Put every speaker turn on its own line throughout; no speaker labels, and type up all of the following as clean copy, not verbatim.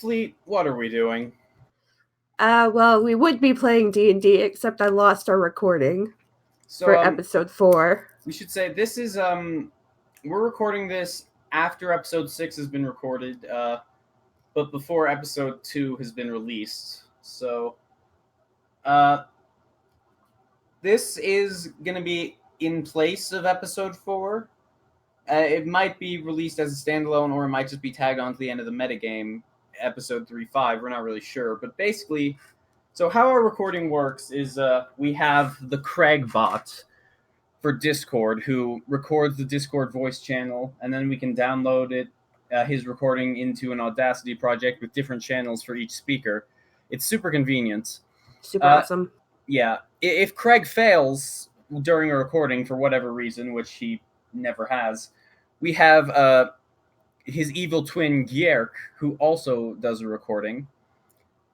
Fleet, what are we doing?
Well, we would be playing D&D, except I lost our recording for episode 4.
We should say this is, we're recording this after episode 6 has been recorded, but before episode 2 has been released. So, this is going to be in place of episode 4. It might be released as a standalone, or it might just be tagged on to the end of the metagame, episode 3.5. We're not really sure. But basically, so how our recording works is we have the Craig bot for Discord, who records the Discord voice channel, and then we can download it, his recording, into an Audacity project with different channels for each speaker. It's super convenient.
Super awesome.
Yeah. If Craig fails during a recording for whatever reason, which he never has, we have his evil twin Gierk, who also does a recording.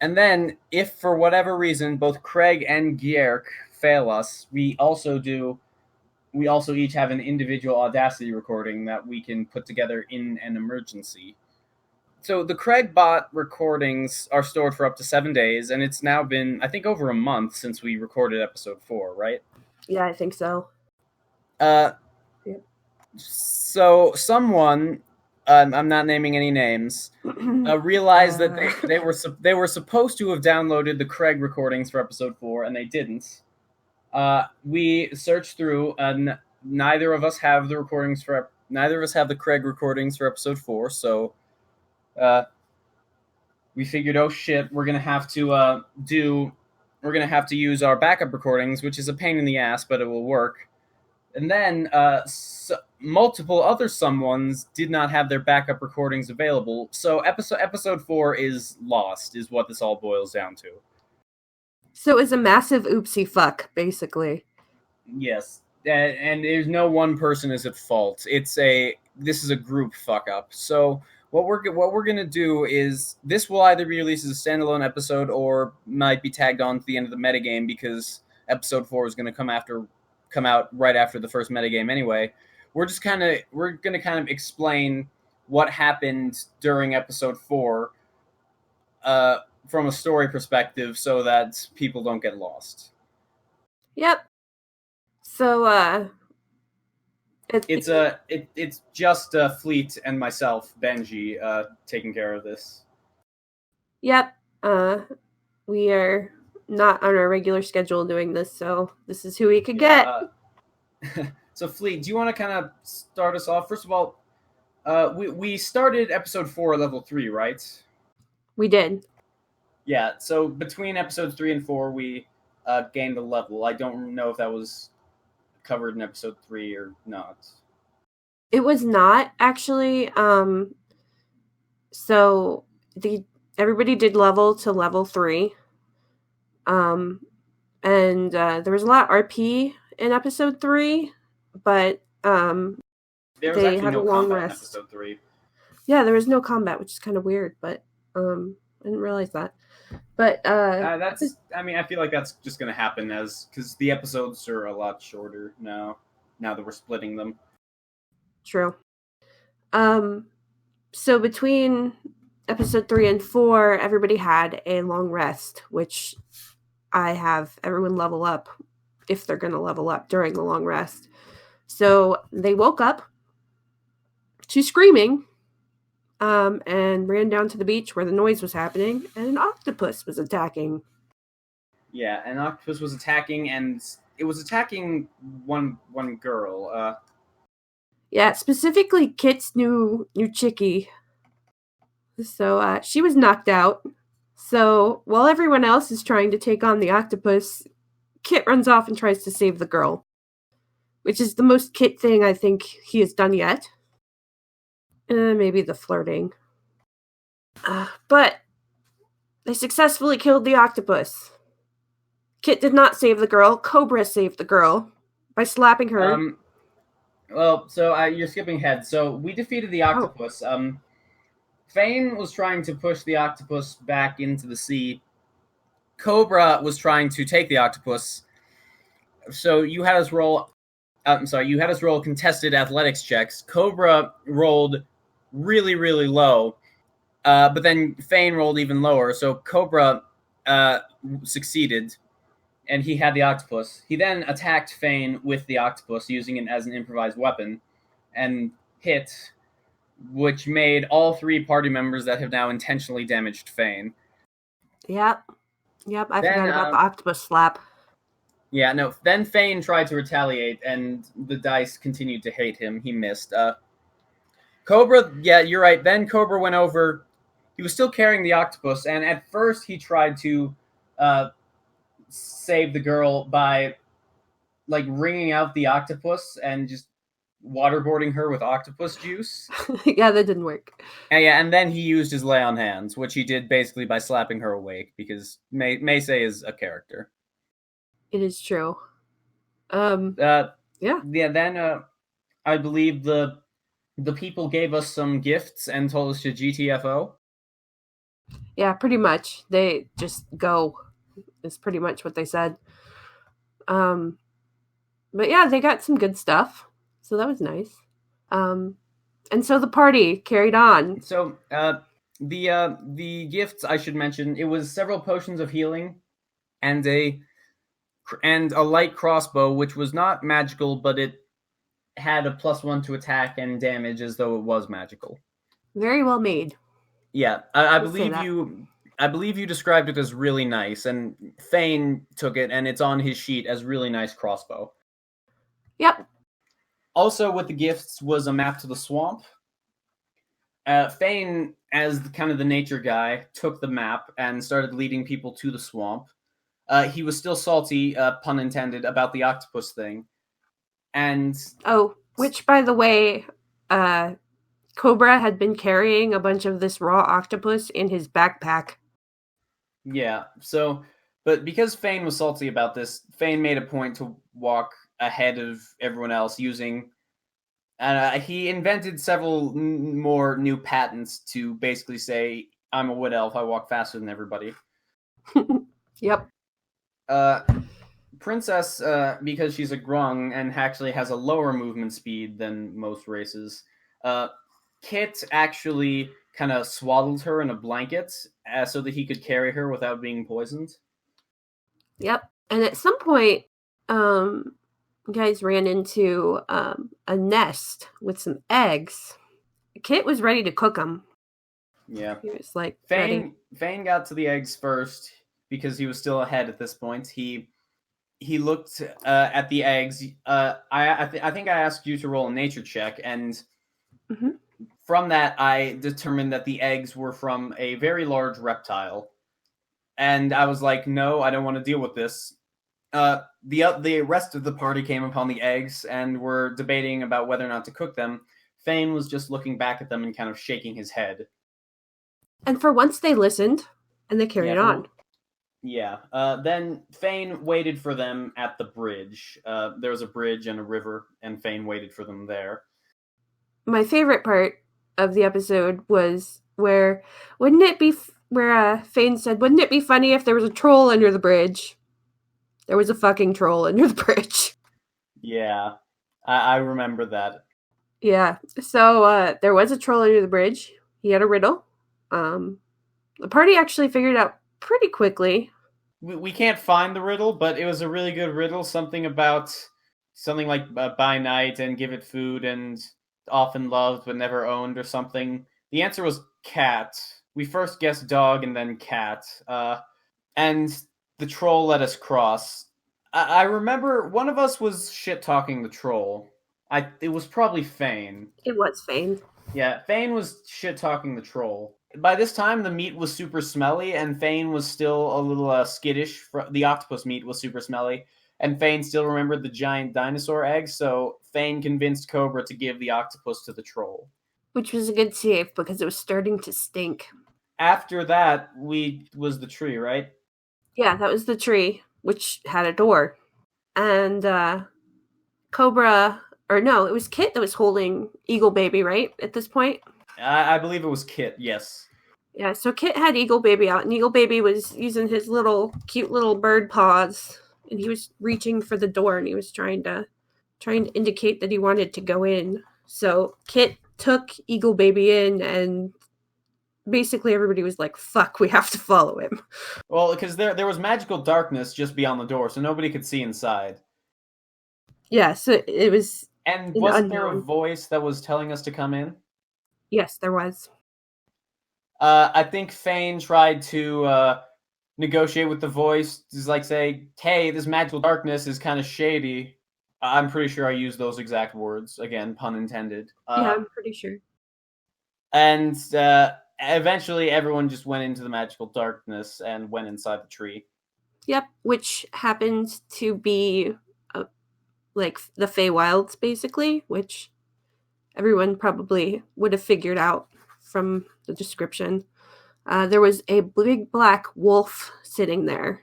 And then, if for whatever reason both Craig and Gierk fail us, we also each have an individual Audacity recording that we can put together in an emergency. So the Craig bot recordings are stored for up to 7 days, and it's now been, I think, over a month since we recorded episode 4, right?
Yeah, I think so.
So someone, I'm not naming any names, realized that they were supposed to have downloaded the Craig recordings for episode 4, and they didn't. We searched through, and neither of us have the Craig recordings for episode 4. So, we figured, oh shit, we're gonna have to use our backup recordings, which is a pain in the ass, but it will work. And then multiple other someones did not have their backup recordings available, so episode 4 is lost, is what this all boils down to.
So it's a massive oopsie fuck, basically.
Yes, and there's no one person is at fault. This is a group fuck up. So what we're gonna do is, this will either be released as a standalone episode or might be tagged on to the end of the metagame, because episode 4 is gonna come out right after the first metagame anyway. We're gonna kind of explain what happened during episode 4 from a story perspective, so that people don't get lost.
Yep. So
it's just Fleet and myself, Benji, taking care of this.
Yep. We are not on our regular schedule doing this, so this is who we could get.
So Fleet, do you want to kind of start us off? First of all, we started episode 4 level 3, right?
We did.
Yeah, so between episodes 3 and 4, we gained a level. I don't know if that was covered in episode 3 or not.
It was not, actually. So everybody did level to level 3. And there was a lot of RP in episode 3, but they had a long rest.
In episode 3.
Yeah, there was no combat, which is kind of weird, but I didn't realize that. But
I feel like that's just going to happen because the episodes are a lot shorter now that we're splitting them.
True. So between episode 3 and 4, everybody had a long rest, which I have everyone level up if they're going to level up during the long rest. So they woke up to screaming, and ran down to the beach where the noise was happening, and an octopus was attacking.
Yeah, an octopus was attacking, and it was attacking one girl.
Yeah, specifically Kit's new chickie. So she was knocked out. So while everyone else is trying to take on the octopus, Kit runs off and tries to save the girl, which is the most Kit thing I think he has done yet. Maybe the flirting. But they successfully killed the octopus. Kit did not save the girl. Cobra saved the girl by slapping her.
You're skipping ahead. So we defeated the octopus. Faen was trying to push the octopus back into the sea. Cobra was trying to take the octopus. So you had us roll contested athletics checks. Cobra rolled really, really low. But then Faen rolled even lower, so Cobra succeeded, and he had the octopus. He then attacked Faen with the octopus, using it as an improvised weapon, and hit, which made all 3 party members that have now intentionally damaged Faen.
Yep, I forgot about the octopus slap.
Yeah, no, then Faen tried to retaliate, and the dice continued to hate him. He missed. Cobra, yeah, you're right. Then Cobra went over. He was still carrying the octopus, and at first he tried to save the girl by, like, wringing out the octopus and just waterboarding her with octopus juice.
Yeah, that didn't work.
And then he used his lay on hands, which he did basically by slapping her awake, because Maysay is a character.
It is true.
Yeah. Then I believe the people gave us some gifts and told us to GTFO.
Yeah, pretty much. They just go. Is pretty much what they said. But yeah, they got some good stuff, so that was nice. And so the party carried on.
So the gifts, I should mention, it was several potions of healing, and a light crossbow, which was not magical, but it had a +1 to attack and damage as though it was magical.
Very well made.
Yeah, I believe you described it as really nice, and Faen took it, and it's on his sheet as really nice crossbow.
Yep.
Also with the gifts was a map to the swamp. Faen, as kind of the nature guy, took the map and started leading people to the swamp. He was still salty, pun intended, about the octopus thing. And
which, by the way, Cobra had been carrying a bunch of this raw octopus in his backpack.
Yeah, so, but because Faen was salty about this, Faen made a point to walk ahead of everyone else using... he invented several more new patents to basically say, I'm a wood elf, I walk faster than everybody.
Yep.
Princess, because she's a grung and actually has a lower movement speed than most races, Kit actually kind of swaddled her in a blanket so that he could carry her without being poisoned.
Yep. And at some point, guys ran into a nest with some eggs. Kit was ready to cook them.
Yeah.
He was like,
Faen got to the eggs first because he was still ahead at this point. He looked at the eggs. I think I asked you to roll a nature check, and from that I determined that the eggs were from a very large reptile. And I was like, no, I don't want to deal with this. The rest of the party came upon the eggs and were debating about whether or not to cook them. Faen was just looking back at them and kind of shaking his head.
And for once they listened, and they carried on.
Yeah. Then Faen waited for them at the bridge. There was a bridge and a river, and Faen waited for them there.
My favorite part of the episode was where Faen said, wouldn't it be funny if there was a troll under the bridge? There was a fucking troll under the bridge.
Yeah, I remember that.
Yeah, so there was a troll under the bridge. He had a riddle. The party actually figured out pretty quickly.
We can't find the riddle, but it was a really good riddle. Something like by night and give it food and often loved but never owned or something. The answer was cat. We first guessed dog and then cat. And the troll let us cross. I remember one of us was shit-talking the troll. It was probably Faen.
It was Faen.
Yeah, Faen was shit-talking the troll. By this time, the meat was super smelly, and Faen was still a little skittish. The octopus meat was super smelly, and Faen still remembered the giant dinosaur eggs, so Faen convinced Cobra to give the octopus to the troll.
Which was a good save, because it was starting to stink.
After that, was the tree, right?
Yeah, that was the tree, which had a door. And Cobra... Or no, it was Kit that was holding Eagle Baby, right, at this point?
I believe it was Kit, yes.
Yeah, so Kit had Eagle Baby out, and Eagle Baby was using his cute little bird paws, and he was reaching for the door, and he was trying to indicate that he wanted to go in. So Kit took Eagle Baby in and basically everybody was like, fuck, we have to follow him.
Well, because there was magical darkness just beyond the door, so nobody could see inside.
Yeah, so it was.
And wasn't there a voice that was telling us to come in?
Yes, there was.
I think Faen tried to negotiate with the voice, just like say, hey, this magical darkness is kind of shady. I'm pretty sure I used those exact words. Again, pun intended.
Yeah, I'm pretty sure.
And eventually everyone just went into the magical darkness and went inside the tree.
Yep, which happened to be like the Feywilds, basically, which everyone probably would have figured out from the description. There was a big black wolf sitting there,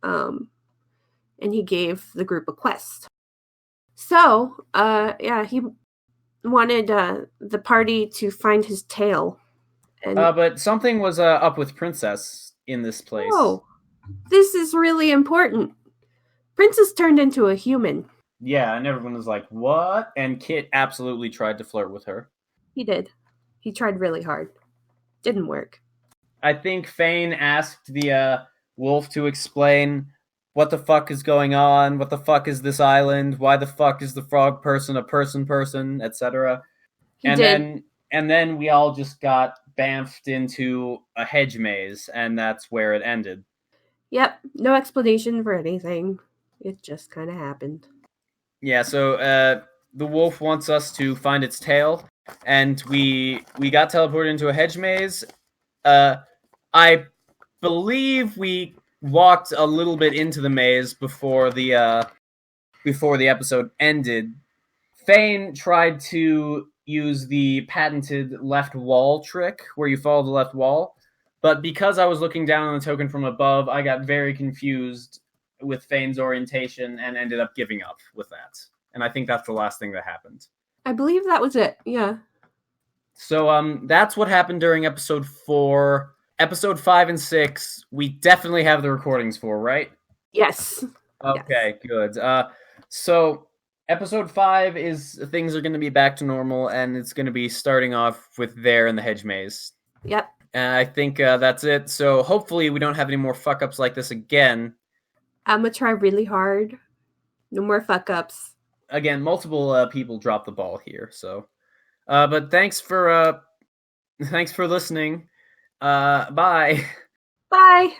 and he gave the group a quest. So, he wanted the party to find his tail.
And but something was up with Princess in this place.
Oh, this is really important. Princess turned into a human.
Yeah, and everyone was like, what? And Kit absolutely tried to flirt with her.
He did. He tried really hard. Didn't work.
I think Faen asked the wolf to explain what the fuck is going on, what the fuck is this island, why the fuck is the frog person a person, etc. And then we all just got bamfed into a hedge maze, and that's where it ended.
Yep, no explanation for anything. It just kind of happened.
Yeah, so the wolf wants us to find its tail, and we got teleported into a hedge maze. I believe we walked a little bit into the maze before the episode ended. Faen tried to use the patented left wall trick, where you follow the left wall, but because I was looking down on the token from above, I got very confused with Fane's orientation and ended up giving up with that. And I think that's the last thing that happened.
I believe that was it, yeah.
So that's what happened during episode 4. Episode 5 and 6, we definitely have the recordings for, right?
Yes.
Okay, good. So episode 5 is things are going to be back to normal, and it's going to be starting off with there in the hedge maze.
Yep.
And I think that's it. So hopefully we don't have any more fuck-ups like this again.
I'm going to try really hard. No more fuck-ups.
Again, multiple people dropped the ball here. So, but thanks for listening. Bye.
Bye.